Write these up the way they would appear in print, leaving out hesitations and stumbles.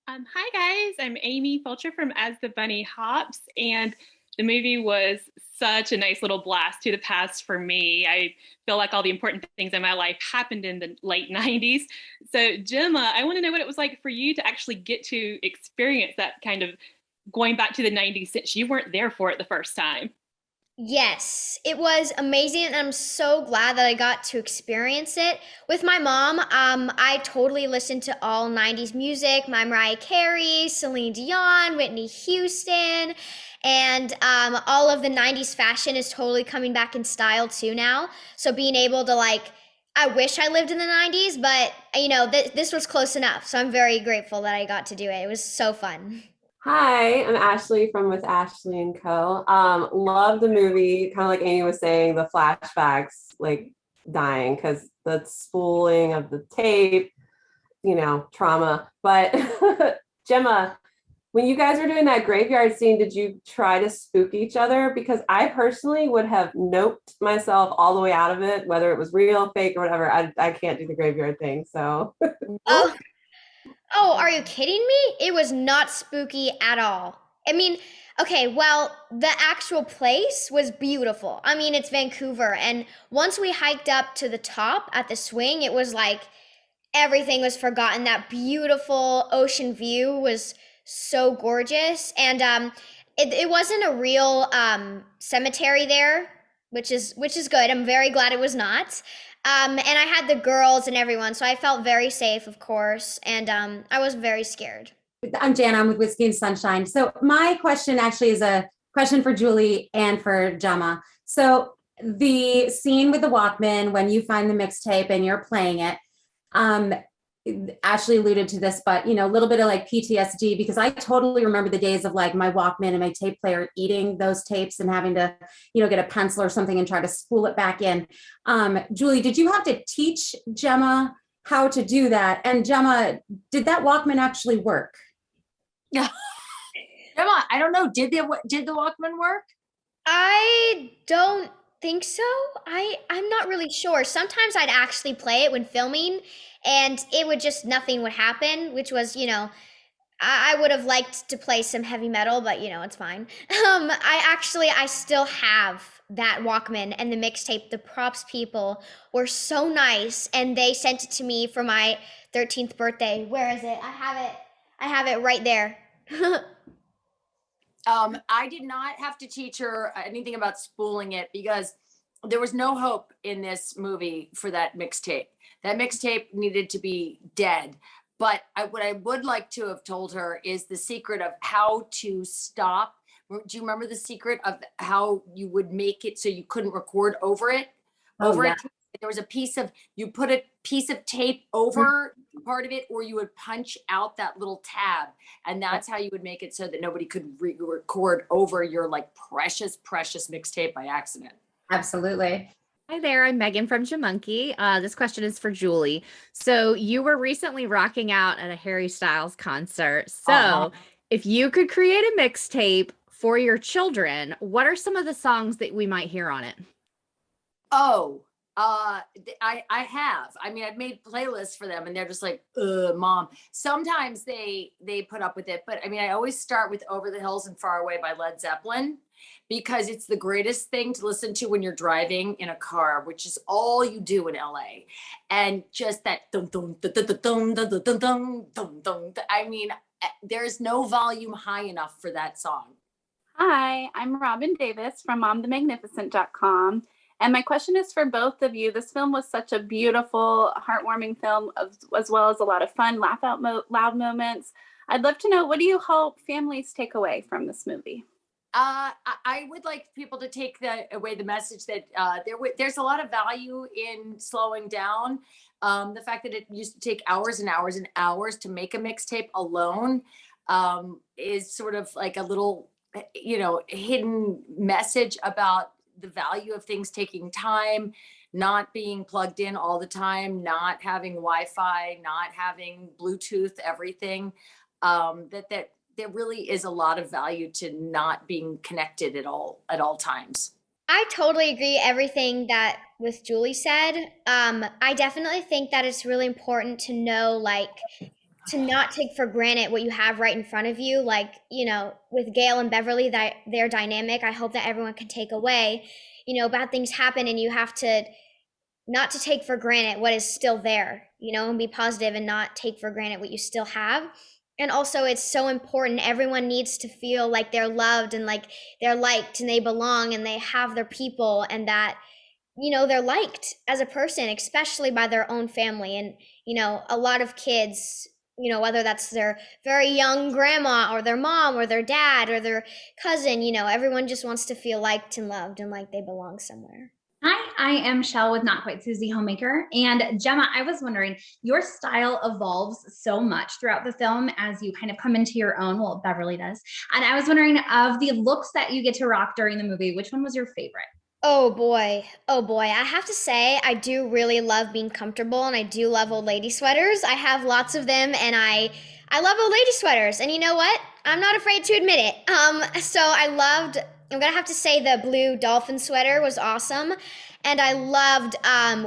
Hi guys, I'm Amy Fulcher from As the Bunny Hops, and the movie was such a nice little blast to the past for me. I feel like all the important things in my life happened in the late 90s. So, Gemma, I want to know what it was like for you to actually get to experience that kind of going back to the 90s since you weren't there for it the first time. Yes, it was amazing, and I'm so glad that I got to experience it with my mom. I totally listened to all '90s music, my Mariah Carey, Celine Dion, Whitney Houston, and all of the '90s fashion is totally coming back in style too now. So being able to I wish I lived in the '90s, but this was close enough. So I'm very grateful that I got to do it. It was so fun. Hi, I'm Ashley from With Ashley and Co. Love the movie, kind of like Amy was saying, the flashbacks, like dying because the spooling of the tape, trauma. But Gemma, when you guys were doing that graveyard scene, did you try to spook each other? Because I personally would have noped myself all the way out of it, whether it was real, fake, or whatever. I can't do the graveyard thing. So, Oh, Oh, are you kidding me? It was not spooky at all. I mean, okay, well, the actual place was beautiful. I mean, it's Vancouver. And once we hiked up to the top at the swing, it was like everything was forgotten. That beautiful ocean view was so gorgeous. And it wasn't a real cemetery there, which is good. I'm very glad it was not. And I had the girls and everyone, so I felt very safe, of course, and I was very scared. I'm Jana. I'm with Whiskey and Sunshine. So my question actually is a question for Julie and for Gemma. So the scene with the Walkman when you find the mixtape and you're playing it, um, Ashley alluded to this, but a little bit of like PTSD because I totally remember the days of like my Walkman and my tape player eating those tapes and having to, get a pencil or something and try to spool it back in. Julie, did you have to teach Gemma how to do that? And Gemma, did that Walkman actually work? Yeah. Emma, I don't know. Did the Walkman work? I don't think so. I'm not really sure. Sometimes I'd actually play it when filming, and it would just nothing would happen, which was, I would have liked to play some heavy metal, but it's fine. I still have that Walkman and the mixtape. The props people were so nice, and they sent it to me for my 13th birthday. Where is it? I have it right there. I did not have to teach her anything about spooling it because there was no hope in this movie for that mixtape. That mixtape needed to be dead. But what I would like to have told her is the secret of how to stop. Do you remember the secret of how you would make it so you couldn't record over it? Oh, Over yeah. it, there was a piece of, you put a piece of tape over part of it, or you would punch out that little tab, and that's how you would make it so that nobody could record over your like precious mixtape by accident. Absolutely. Hi there, I'm Megan from JaMonkey. This question is for Julie. So you were recently rocking out at a Harry Styles concert. So if you could create a mixtape for your children, what are some of the songs that we might hear on it? Oh, I have. I mean, I've made playlists for them, and they're just like, Mom." Sometimes they put up with it, but I mean, I always start with "Over the Hills and Far Away" by Led Zeppelin because it's the greatest thing to listen to when you're driving in a car, which is all you do in LA, and just that dum dum dum dum dum dum dum dum dum dum. I mean, there's no volume high enough for that song. Hi, I'm Robin Davis from MomTheMagnificent.com. And my question is for both of you. This film was such a beautiful, heartwarming film, as well as a lot of fun, loud moments. I'd love to know, what do you hope families take away from this movie? I would like people to take away the message that there's a lot of value in slowing down. The fact that it used to take hours and hours and hours to make a mixtape alone is sort of like a little, hidden message about the value of things taking time, not being plugged in all the time, not having Wi-Fi, not having Bluetooth, everything. That there really is a lot of value to not being connected at all times. I totally agree everything that with Julie said. I definitely think that it's really important to know to not take for granted what you have right in front of you. Like, you know, with Gail and Beverly, that their dynamic, I hope that everyone can take away. You know, bad things happen and you have to not to take for granted what is still there, you know, and be positive and not take for granted what you still have. And also, it's so important. Everyone needs to feel like they're loved and like they're liked and they belong and they have their people and that, you know, they're liked as a person, especially by their own family. And, you know, a lot of kids, you know, whether that's their very young grandma or their mom or their dad or their cousin, you know, everyone just wants to feel liked and loved and like they belong somewhere. Hi, I am Shell with Not Quite Susie Homemaker. And Gemma, I was wondering, your style evolves so much throughout the film as you kind of come into your own. Well, Beverly does. And I was wondering, of the looks that you get to rock during the movie, which one was your favorite? Oh boy. Oh boy. I have to say, I do really love being comfortable and I do love old lady sweaters. I have lots of them and I love old lady sweaters. And you know what? I'm not afraid to admit it. So I'm gonna have to say the blue dolphin sweater was awesome. And I loved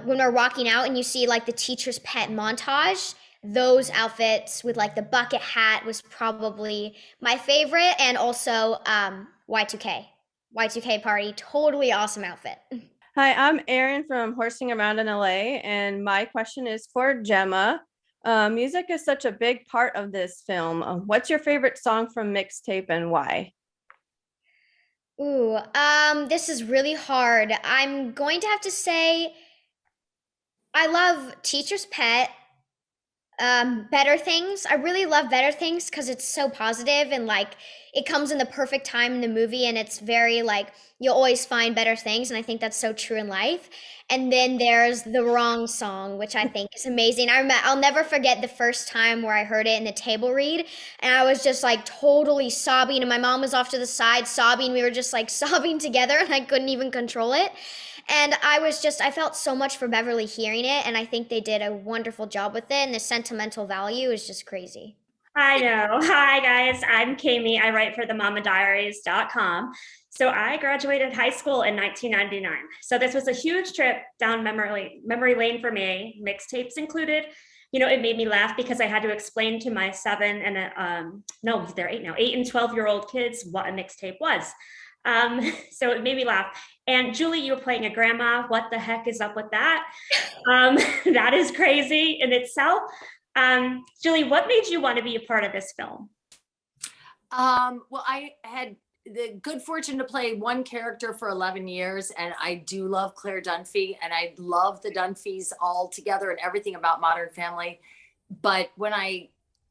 when we're walking out and you see like the teacher's pet montage. Those outfits with like the bucket hat was probably my favorite. And also Y2K party, totally awesome outfit. Hi, I'm Erin from Horsing Around in LA, and my question is for Gemma. Music is such a big part of this film. What's your favorite song from Mixtape and why? Ooh, this is really hard. I'm going to have to say I love Teacher's Pet, Better Things. I really love Better Things because it's so positive and like it comes in the perfect time in the movie and it's very like you'll always find better things and I think that's so true in life. And then there's The Wrong Song, which I think is amazing. I'll never forget the first time where I heard it in the table read and I was just like totally sobbing and my mom was off to the side sobbing. We were just like sobbing together and I couldn't even control it. And I felt so much for Beverly hearing it and I think they did a wonderful job with it and the sentimental value is just crazy. I know. Hi, guys. I'm Kami. I write for themamadiaries.com. So I graduated high school in 1999. So this was a huge trip down memory lane for me, mixtapes included. You know, it made me laugh because I had to explain to my 7 and no, they're 8 now, 8 and 12-year-old kids what a mixtape was. So it made me laugh. And Julie, you were playing a grandma. What the heck is up with that? That is crazy in itself. Julie, what made you want to be a part of this film? Well, I had the good fortune to play one character for 11 years, and I do love Claire Dunphy, and I love the Dunphys all together and everything about Modern Family. But when I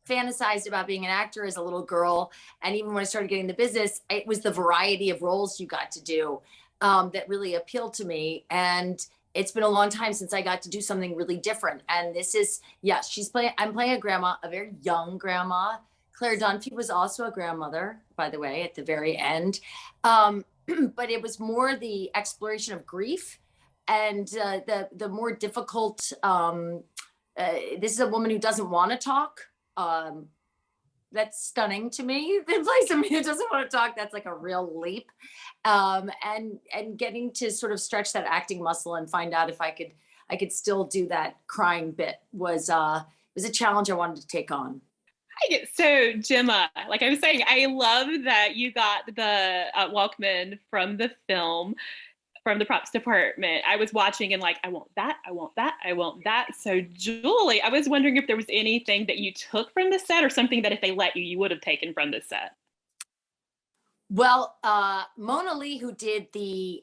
fantasized about being an actor as a little girl, and even when I started getting the business, it was the variety of roles you got to do that really appealed to me. And it's been a long time since I got to do something really different. And this is, yes, I'm playing a grandma, a very young grandma. Claire Dunphy was also a grandmother, by the way, at the very end. But it was more the exploration of grief and the more difficult, this is a woman who doesn't want to talk. That's stunning to me. To play somebody who doesn't want to talk, that's like a real leap. And getting to sort of stretch that acting muscle and find out if I could still do that crying bit was a challenge I wanted to take on. So Gemma, like I was saying, I love that you got the Walkman from the film, from the props department. I was watching and like, I want that, I want that, I want that. So Julie, I was wondering if there was anything that you took from the set or something that if they let you, you would have taken from the set. Well, Mona Lee, who did the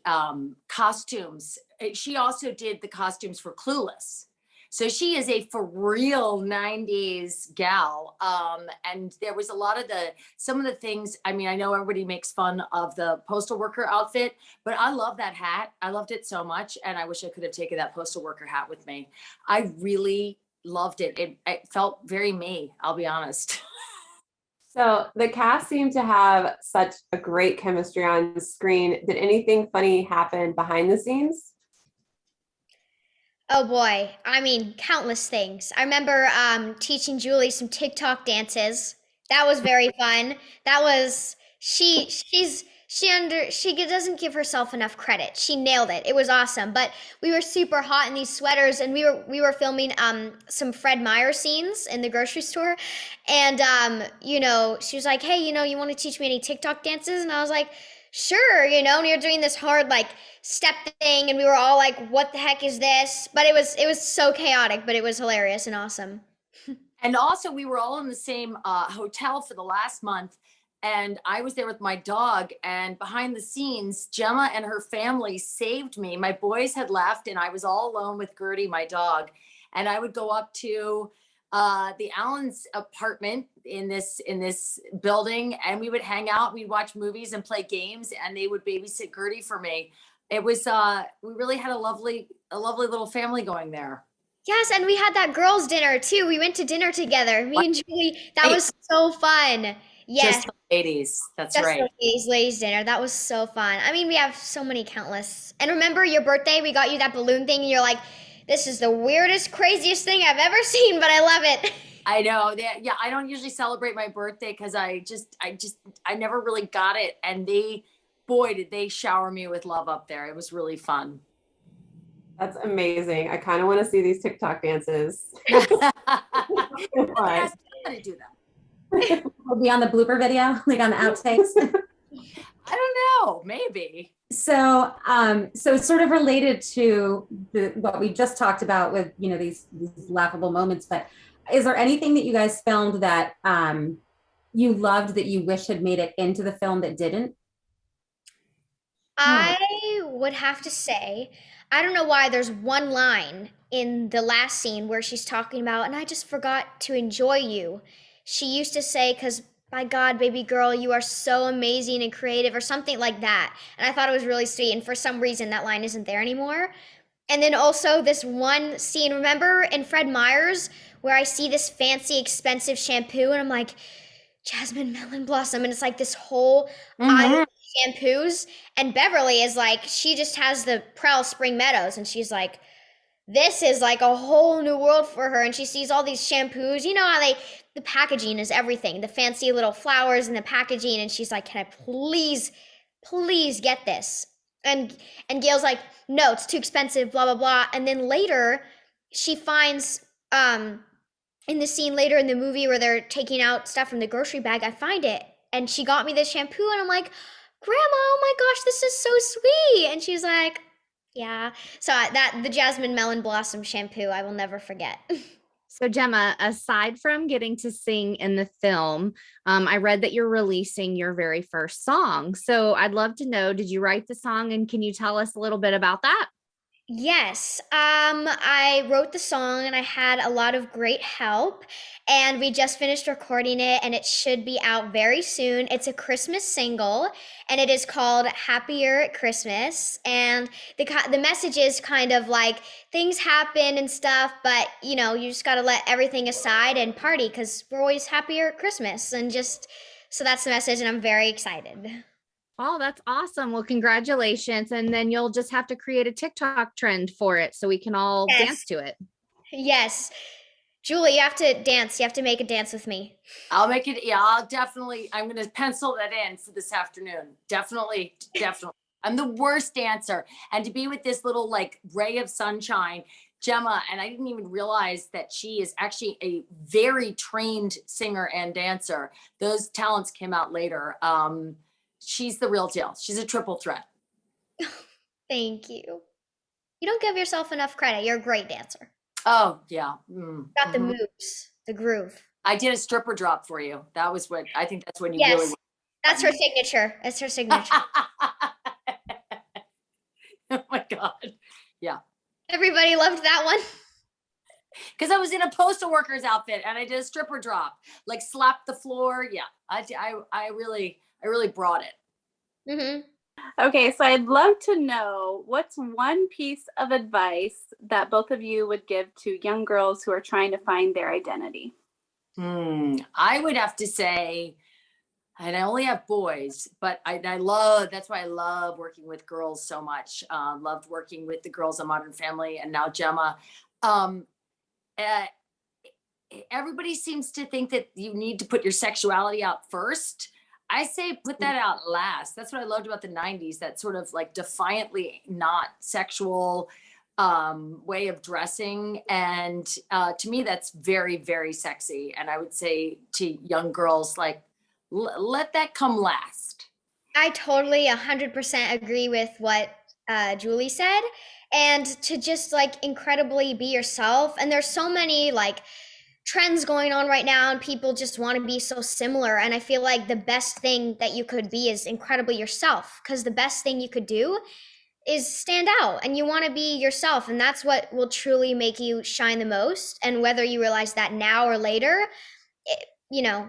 costumes, she also did the costumes for Clueless. So she is a for real 90s gal. And there was a lot of some of the things, I mean, I know everybody makes fun of the postal worker outfit, but I love that hat. I loved it so much. And I wish I could have taken that postal worker hat with me. I really loved it. It felt very me, I'll be honest. So the cast seemed to have such a great chemistry on screen. Did anything funny happen behind the scenes? Oh boy, I mean, countless things. I remember teaching Julie some TikTok dances. That was very fun. That was she's she doesn't give herself enough credit. She nailed it. It was awesome. But we were super hot in these sweaters, and we were filming some Fred Meyer scenes in the grocery store. And she was like, "Hey, you want to teach me any TikTok dances?" And I was like, "Sure," and you're doing this hard like step thing, and we were all like, "What the heck is this?" But it was so chaotic, but it was hilarious and awesome. And also, we were all in the same hotel for the last month. And I was there with my dog, and behind the scenes, Gemma and her family saved me. My boys had left, and I was all alone with Gertie, my dog. And I would go up to the Allen's apartment in this building, and we would hang out. We'd watch movies and play games, and they would babysit Gertie for me. It was we really had a lovely little family going there. Yes, and we had that girls' dinner too. We went to dinner together. Me and Julie. That was so fun. Yes. Just ladies. That's Just right. ladies dinner. That was so fun. I mean, we have so many countless. And remember your birthday? We got you that balloon thing, and you're like, "This is the weirdest, craziest thing I've ever seen, but I love it." I know. Yeah, I don't usually celebrate my birthday because I never really got it. And boy, did they shower me with love up there. It was really fun. That's amazing. I kind of want to see these TikTok dances. I gotta do them. We'll be on the blooper video, like on the outtakes. I don't know, maybe. So it's sort of related to what we just talked about with, these laughable moments, but is there anything that you guys filmed that you loved that you wish had made it into the film that didn't? I would have to say, I don't know why there's one line in the last scene where she's talking about, "And I just forgot to enjoy you." She used to say, "'Cause by God, baby girl, you are so amazing and creative," or something like that. And I thought it was really sweet. And for some reason, that line isn't there anymore. And then also this one scene, remember in Fred Meyer's, where I see this fancy, expensive shampoo, and I'm like, "Jasmine Melon Blossom," and it's like this whole aisle of shampoos. And Beverly is like, she just has the Prel Spring Meadows, and she's like, this is like a whole new world for her. And she sees all these shampoos. You know how the packaging is everything, the fancy little flowers in the packaging. And she's like, "Can I please get this?" And Gail's like, "No, it's too expensive, blah, blah, blah." And then later she finds, in the scene later in the movie where they're taking out stuff from the grocery bag, I find it. And she got me this shampoo, and I'm like, "Grandma, oh my gosh, this is so sweet." And she's like, "Yeah." So the Jasmine Melon Blossom shampoo, I will never forget. So Gemma, aside from getting to sing in the film, I read that you're releasing your very first song. So I'd love to know, did you write the song, and can you tell us a little bit about that? Yes, I wrote the song, and I had a lot of great help, and we just finished recording it, and it should be out very soon. It's a Christmas single, and it is called "Happier at Christmas." And the message is kind of like things happen and stuff, but you just got to let everything aside and party, because we're always happier at Christmas. And so that's the message, and I'm very excited. Oh, that's awesome. Well, congratulations. And then you'll just have to create a TikTok trend for it so we can all dance to it. Yes. Julie, you have to dance. You have to make a dance with me. I'll make it. Yeah, I'm going to pencil that in for this afternoon. Definitely. I'm the worst dancer. And to be with this little like ray of sunshine, Gemma, and I didn't even realize that she is actually a very trained singer and dancer. Those talents came out later. She's the real deal. She's a triple threat. Thank you. You don't give yourself enough credit. You're a great dancer. Oh, yeah. Got the moves, the groove. I did a stripper drop for you. That was I think that's when you yes, really. That's her signature. That's her signature. Oh my God. Yeah. Everybody loved that one. Because I was in a postal worker's outfit and I did a stripper drop, like slapped the floor. Yeah. I really brought it. Mm-hmm. Okay, so I'd love to know, what's one piece of advice that both of you would give to young girls who are trying to find their identity? I would have to say, and I only have boys, but that's why I love working with girls so much. Loved working with the girls on Modern Family and now Gemma. Everybody seems to think that you need to put your sexuality out first. I say put that out last. That's what I loved about the 90s, that sort of like defiantly not sexual way of dressing. And to me, that's very, very sexy. And I would say to young girls, like, let that come last. I totally 100% agree with what Julie said. And to just like incredibly be yourself. And there's so many like trends going on right now, and people just want to be so similar. And I feel like the best thing that you could be is incredibly yourself, because the best thing you could do is stand out, and you want to be yourself. And that's what will truly make you shine the most. And whether you realize that now or later,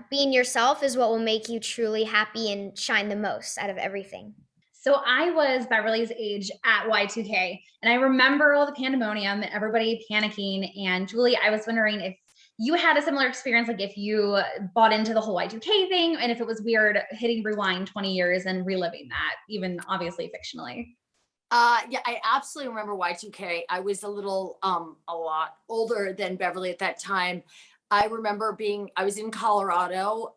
being yourself is what will make you truly happy and shine the most out of everything. So I was Beverly's age at Y2K, and I remember all the pandemonium, everybody panicking. And Julie, I was wondering if you had a similar experience, like if you bought into the whole Y2K thing, and if it was weird hitting rewind 20 years and reliving that, even obviously fictionally. Yeah, I absolutely remember Y2K. I was a lot older than Beverly at that time. I remember I was in Colorado,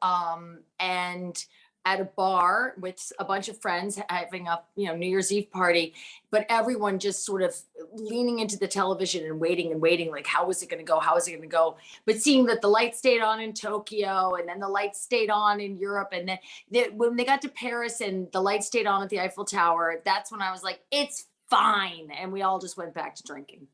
and at a bar with a bunch of friends having a New Year's Eve party, but everyone just sort of leaning into the television and waiting, like, how is it going to go? How is it going to go? But seeing that the light stayed on in Tokyo, and then the light stayed on in Europe, and then when they got to Paris and the light stayed on at the Eiffel Tower, that's when I was like, it's fine. And we all just went back to drinking.